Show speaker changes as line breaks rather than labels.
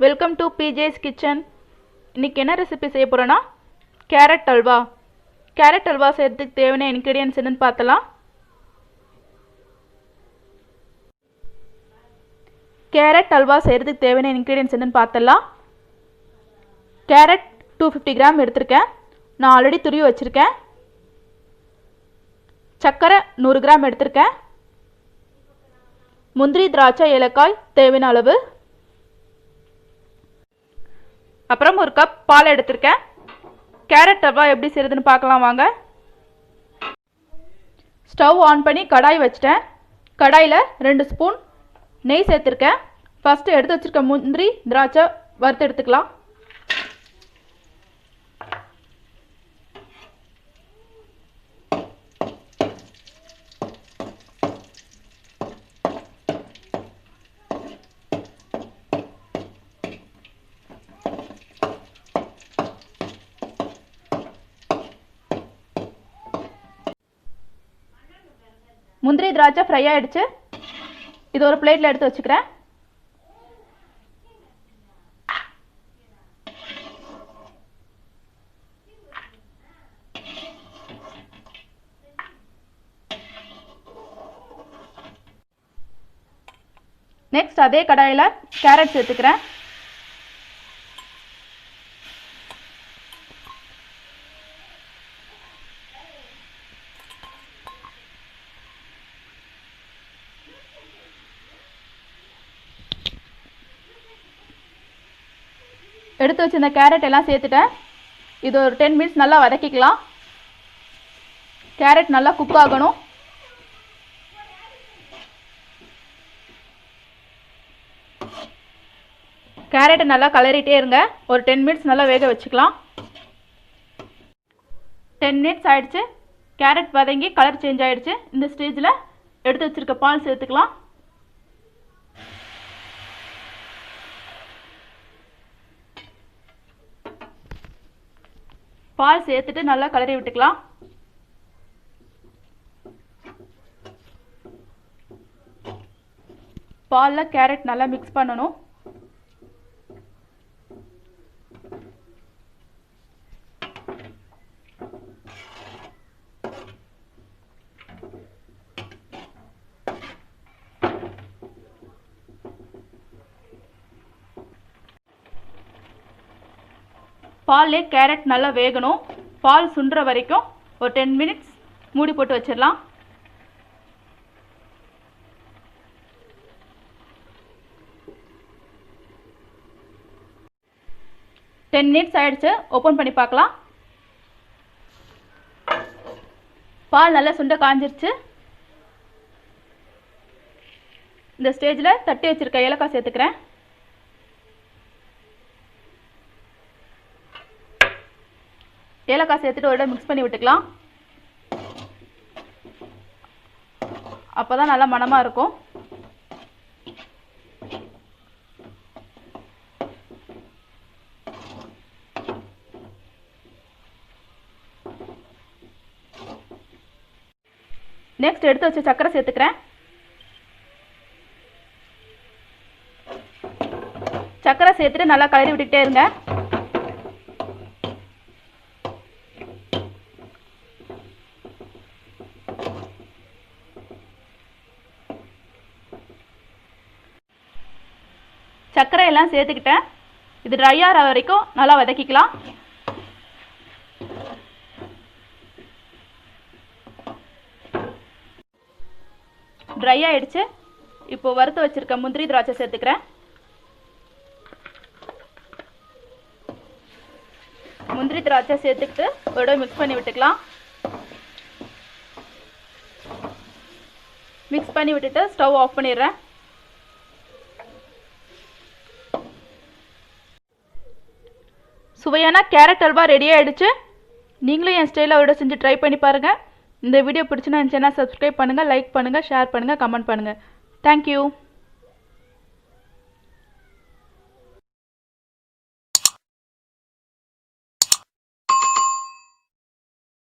Welcome to BJ's kitchen. இன்றைக்கி என்ன recipe செய்ய போகிறோன்னா கேரட் அல்வா. கேரட் அல்வா செய்கிறதுக்கு தேவையான இன்க்ரீடியன்ட்ஸ் என்னென்னு பார்த்தலாம். கேரட் அல்வா செய்கிறதுக்கு தேவையான இன்க்ரீடியன்ட்ஸ் என்னென்னு பார்த்தலாம். கேரட் 250 கிராம் எடுத்திருக்கேன். நான் ஆல்ரெடி துருவி வச்சுருக்கேன். சர்க்கரை 100 கிராம் எடுத்திருக்கேன். முந்திரி, திராட்சை, ஏலக்காய் தேவையான அளவு. அப்புறம் ஒரு கப் பால் எடுத்திருக்கேன். கேரட் அல்வா எப்படி செய்கிறதுன்னு பார்க்கலாம் வாங்க. ஸ்டவ் ஆன் பண்ணி கடாய் வச்சிட்டேன். கடாயில் 2 ஸ்பூன் நெய் சேர்த்துருக்கேன். ஃபஸ்ட்டு எடுத்து வச்சுருக்க முந்திரி, திராட்சை வறுத்து எடுத்துக்கலாம். முந்திரி, திராட்சை ஃப்ரை ஆகிடுச்சு. இது ஒரு பிளேட்டில் எடுத்து வச்சுக்கிறேன். நெக்ஸ்ட் அதே கடாயில் கேரட் சேர்த்துக்கிறேன். எடுத்து வச்சு இந்த கேரட் எல்லாம் சேர்த்துட்டேன். இது ஒரு 10 மினிட்ஸ் நல்லா வதக்கிக்கலாம். கேரட் நல்லா குக் ஆகணும். கேரட்டை நல்லா கலரிட்டே இருங்க. ஒரு 10 மினிட்ஸ் நல்லா வேக வச்சுக்கலாம். 10 மினிட்ஸ் ஆயிடுச்சு. கேரட் வதங்கி கலர் சேஞ்ச் ஆகிடுச்சு. இந்த ஸ்டேஜில் எடுத்து வச்சுருக்க பால் சேர்த்துக்கலாம். பால் சேர்த்துட்டு நல்லா கலரி விட்டுக்கலாம். பாலில் கேரட் நல்லா மிக்ஸ் பண்ணணும். பால்லே கேரட் நல்லா வேகணும். பால் சுண்டுற வரைக்கும் ஒரு 10 மினிட்ஸ் மூடி போட்டு வச்சிடலாம். டென் மினிட்ஸ் ஆயிடுச்சு. ஓப்பன் பண்ணி பார்க்கலாம். பால் நல்லா சுண்ட காஞ்சிருச்சு. இந்த ஸ்டேஜில் தட்டி வச்சிருக்க ஏலக்காய் சேர்த்துக்கிறேன். ஏலக்காய் சேர்த்துட்டு ஒரு மிக்ஸ் பண்ணி விட்டுக்கலாம். அப்போ தான் நல்லா மணமாக இருக்கும். நெக்ஸ்ட் எடுத்து வச்ச சர்க்கரை சேர்த்துக்கிறேன். சர்க்கரை சேர்த்துட்டு நல்லா கலரி விட்டுக்கிட்டே இருங்க. சர்க்கரை எல்லாம் சேர்த்துக்கிட்டேன். இது ட்ரை ஆகிற வரைக்கும் நல்லா வதக்கிக்கலாம். ட்ரை ஆகிடுச்சு. இப்போ வறுத்து வச்சுருக்க முந்திரி, திராட்சை சேர்த்துக்கிறேன். முந்திரி, திராட்சை சேர்த்துக்கிட்டு ஒரு மிக்ஸ் பண்ணி விட்டுக்கலாம். மிக்ஸ் பண்ணி விட்டுட்டு ஸ்டவ் ஆஃப் பண்ணிடுறேன். சுவையான கேரட் அல்வா ரெடி ஆகிடுச்சு. நீங்களும் என் ஸ்டைலில் அவரோட செஞ்சு ட்ரை பண்ணி பாருங்கள். இந்த வீடியோ பிடிச்சுன்னா என் சேனல் சப்ஸ்கிரைப் பண்ணுங்கள், லைக் பண்ணுங்கள், ஷேர் பண்ணுங்கள், கமெண்ட் பண்ணுங்கள். தேங்க்யூ.